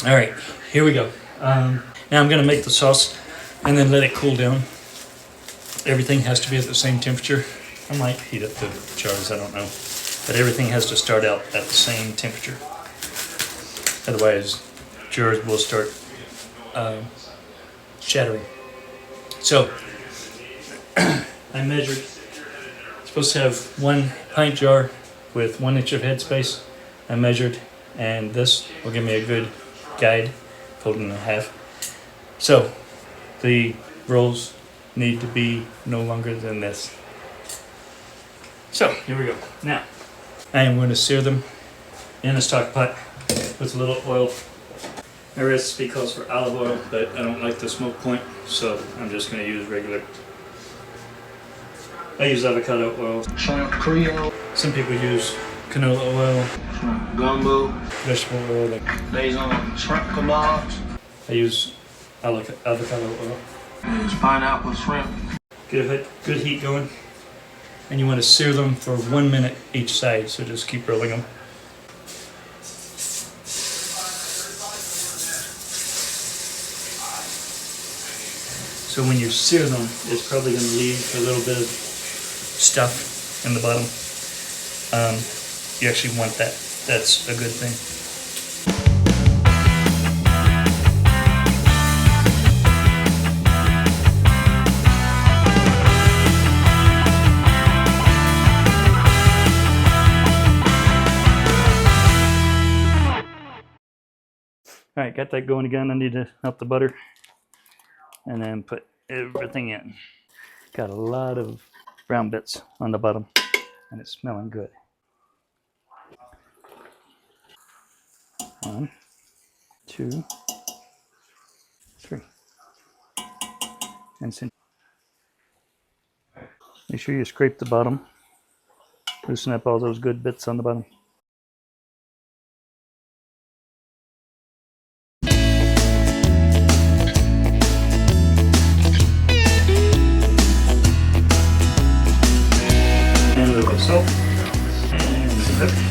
All right, here we go. Now I'm going to make the sauce and then let it cool down. Everything has to be at the same temperature. I might heat up the jars, I don't know. But everything has to start out at the same temperature. Otherwise, jars will start shattering. So, I measured. Supposed to have 1 pint jar with 1 inch of headspace. I measured, and this will give me a good guide, fold in half. So, the rolls need to be no longer than this. So, here we go. Now, I am going to sear them in a stock pot with a little oil. My recipe calls for olive oil, but I don't like the smoke point, so I'm just going to use regular. I use avocado oil. Shrimp Creole. Some people use canola oil. Shrimp gumbo. Vegetable oil. Lays on shrimp kebabs. I use avocado oil. Use pineapple shrimp. Get a good heat going. And you want to sear them for 1 minute each side, so just keep rolling them. So when you sear them, it's probably going to leave a little bit of stuff in the bottom. You actually want that. That's a good thing. All right, got that going again. I need to melt the butter and then put everything in. Got a lot of brown bits on the bottom and it's smelling good. 1, 2, 3. And make sure you scrape the bottom. Loosen up all those good bits on the bottom. And a little bit of salt. And pepper.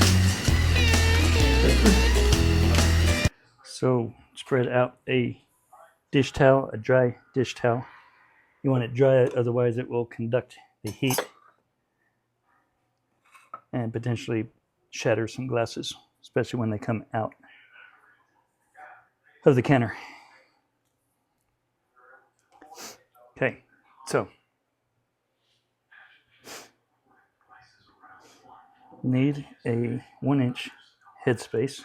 So spread out a dish towel, a dry dish towel. You want it dry, otherwise it will conduct the heat and potentially shatter some glasses, especially when they come out of the canner. Okay, so need a 1 inch headspace.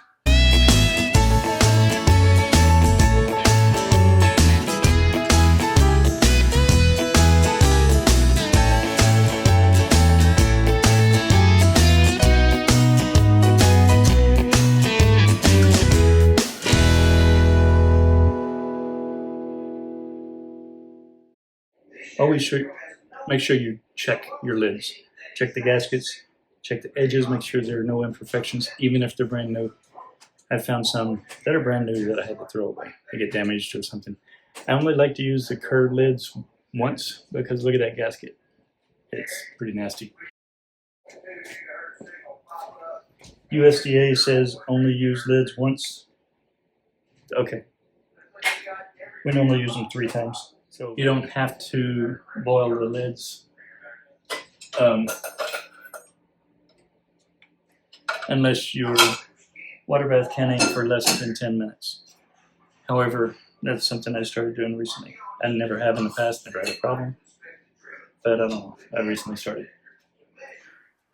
Always make sure you check your lids. Check the gaskets, check the edges, make sure there are no imperfections, even if they're brand new. I've found some that are brand new that I had to throw away. They get damaged or something. I only like to use the curved lids once because look at that gasket. It's pretty nasty. USDA says only use lids once. Okay. We normally use them 3 times. So you don't have to boil the lids unless you're water bath canning for less than 10 minutes. However, that's something I started doing recently. I never have in the past, never had a problem. But I don't know, I recently started.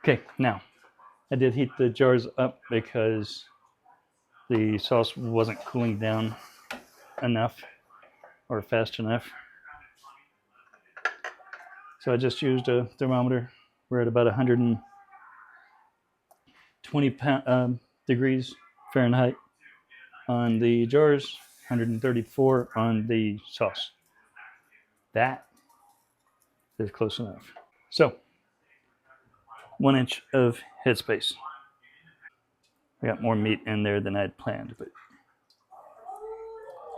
Okay, now, I did heat the jars up because the sauce wasn't cooling down enough or fast enough. So I just used a thermometer. We're at about 120 degrees Fahrenheit on the jars, 134 on the sauce. That is close enough. So, 1 inch of headspace. I got more meat in there than I'd planned, but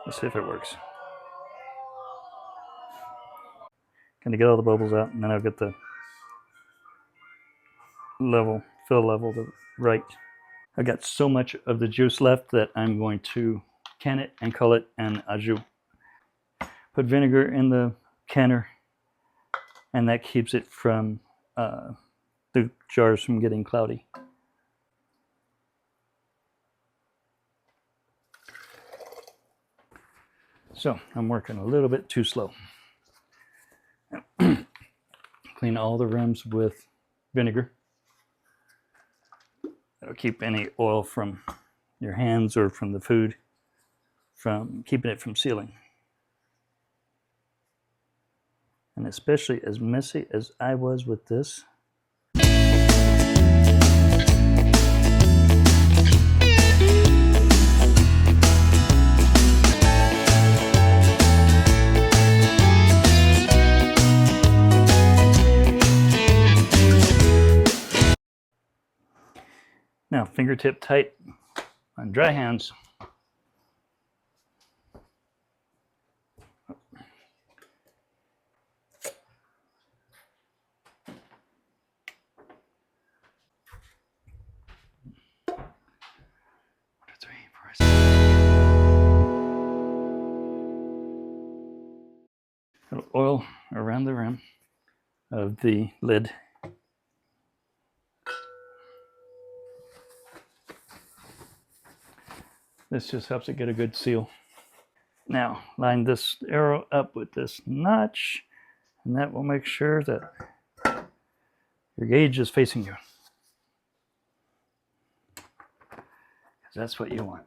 let's see if it works. Gonna get all the bubbles out, and then I'll get the fill level right. I got so much of the juice left that I'm going to can it and call it an au jus. Put vinegar in the canner, and that keeps it from the jars from getting cloudy. So I'm working a little bit too slow. Clean all the rims with vinegar. That'll keep any oil from your hands or from the food from keeping it from sealing. And especially as messy as I was with this. Now, fingertip tight on dry hands. Little oil around the rim of the lid. This just helps it get a good seal. Now, line this arrow up with this notch, and that will make sure that your gauge is facing you. Because that's what you want.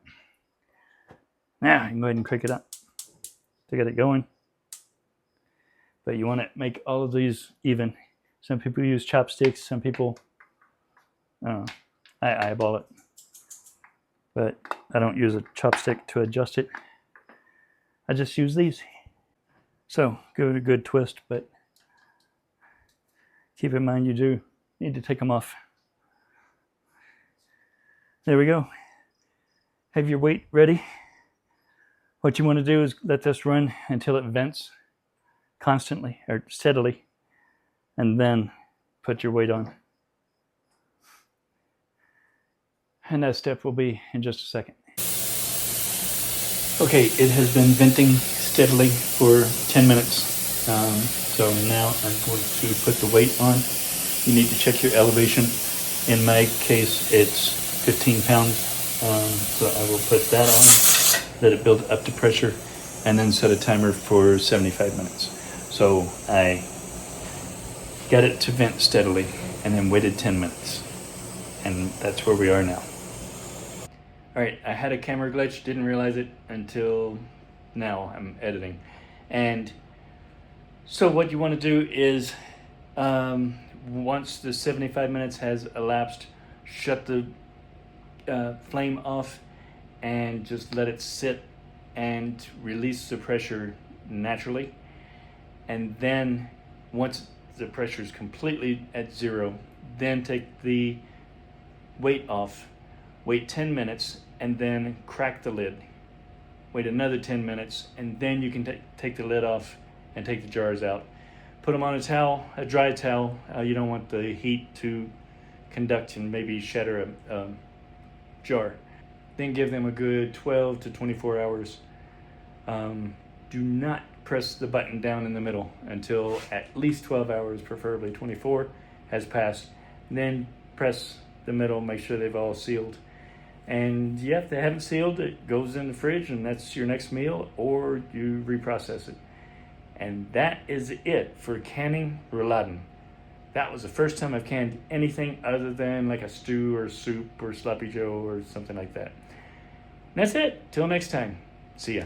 Now, you can go ahead and crank it up to get it going. But you want to make all of these even. Some people use chopsticks, some people, I eyeball it. But I don't use a chopstick to adjust it. I just use these. So give it a good twist, but keep in mind you do need to take them off. There we go. Have your weight ready. What you want to do is let this run until it vents constantly or steadily, and then put your weight on. And that step will be in just a second. Okay, it has been venting steadily for 10 minutes. So now I'm going to put the weight on. You need to check your elevation. In my case, it's 15 pounds. So I will put that on, let it build up to pressure, and then set a timer for 75 minutes. So I got it to vent steadily and then waited 10 minutes. And that's where we are now. All right, I had a camera glitch, didn't realize it until now I'm editing. And so what you want to do is, once the 75 minutes has elapsed, shut the flame off and just let it sit and release the pressure naturally. And then once the pressure is completely at zero, then take the weight off, wait 10 minutes, and then crack the lid. Wait another 10 minutes, and then you can take the lid off and take the jars out. Put them on a towel, a dry towel. You don't want the heat to conduct and maybe shatter a jar. Then give them a good 12 to 24 hours. Do not press the button down in the middle until at least 12 hours, preferably 24, has passed. Then press the middle, make sure they've all sealed. And yeah, if they haven't sealed, it goes in the fridge and that's your next meal, or you reprocess it. And that is it for canning rouladen. That was the first time I've canned anything other than like a stew or soup or sloppy joe or something like that. And that's it. Till next time. See ya.